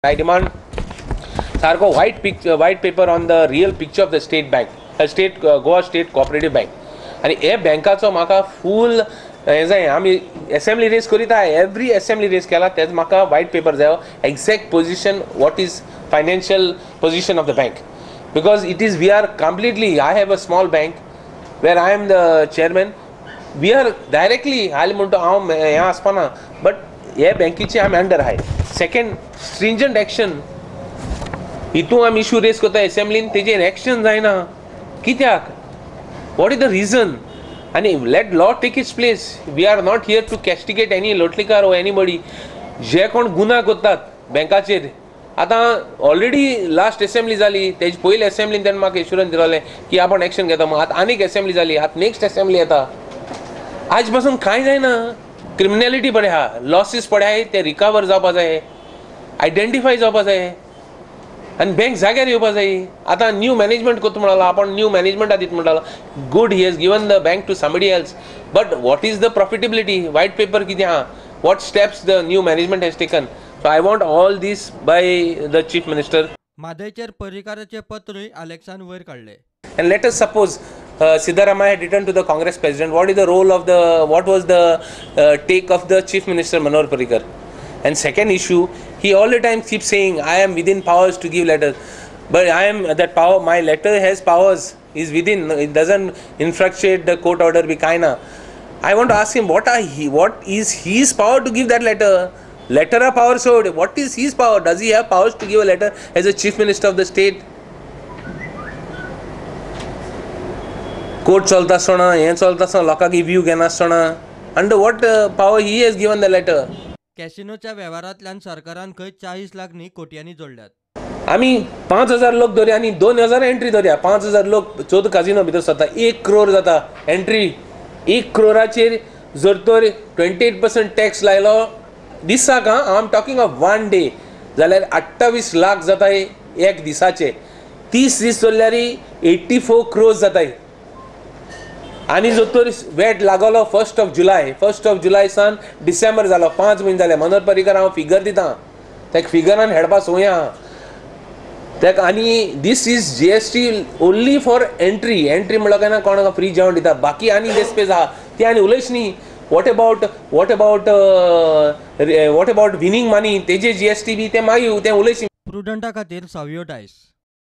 I demand Sarko white paper on the real picture of the state bank, Goa State Cooperative Bank. And हे बँकाचो म्हाका फूल हे जाय आमी assembly race करीता every assembly race केला तेच म्हाका व्हाईट पेपर जायो exact position what is financial position of the bank because it is we are completely I have a small bank where I am the chairman we are directly हाल म्हणतो हांव हें आसपाना but हे बँकेचे आमी under आहाय. Second स्ट्रिंजंट action हितू आमी issue raise करता असेंब्लीन तेजेर एक्शन जायना कित्याक वॉट इज द रिजन आनी let law take its place. We are not here to castigate any Lotlikar ओ एनीबडी जे कोण गुन्हा करतात बँकाचेर. आतां ऑलरेडी लास्ट असेंब्ली जाली तेजे पयले असेंब्लीन तेणें म्हाका एश्युरन्स दिलोलें की आपण एक्शन घेता मग आतां आनीक असेंब्ली जाली आतां नेक्स्ट असेंब्ली येता आज पासून कांय जायना. क्रिमिनॅलिटी पडे आहा लॉसीस पडे आहाय ते रिकवर जावपा जाय आयडेंटिफाय जावपा जाय आनी बँक जाग्यार येवपा जाय. आतां न्यू मॅनेजमेंट करता म्हणला आपण न्यू मॅनेजमेंटा दिता म्हणटालो good he has given the bank to somebody else but what is the profitability white paper कितें आहा what steps the new management has taken. So I want all this by the chief minister. मादेचेर परिकाराचे पत्रय अलेक्सान वयर काडले. And let us suppose Siddharamaya had returned to the Congress president. What is the role of what was the take of the Chief Minister Manohar Parrikar? And second issue, he all the time keeps saying, I am within powers to give letters. But I am that power, my letter has powers, is within, it doesn't infractuate the court order Bikaina. I want to ask him, what is his power to give that letter? Letter of power, so what is his power? Does he have powers to give a letter as a Chief Minister of the state? Court चलता आसतना हें चलता आसतना लोकांक review घेना आसतना under what power he has given the letter. कॅसिनोच्या वेव्हारांतल्यान सरकारान खंय 40 लाख न्ही कोटयांनी जोडल्यात. आमी 5,000 लोक धरया आनी 2,000 एंट्री धरया 5,000 लोक 14 काजिनो भितर जाता 1 crore जाता एंट्री 1 crore जर तर 28% टॅक्स लायलो दिसाक I am talking of 1 day जाल्यार 28 लाख जाताय एक दिसाचे 30 दीस चल्ल्यार 84 crores जाताय. आनी जो तर वेट लागलो 1st of July San December जालो 5 म्हयने जाले. मनोहर पर्रीकर हांव फिगर दिता त्या फिगरान हेडपा सोया तेका. आनी this is GST only for entry म्हणलो काय ना कोणाक फ्री जेवण दिता बाकी आनी डेस्पेज आहा ती आनी उलयच न्ही. वॉट अबाउट विनींग मनी तेजे GST बी ते मागीर ते उलयच. प्रुडंटा खातीर सावयो डायस.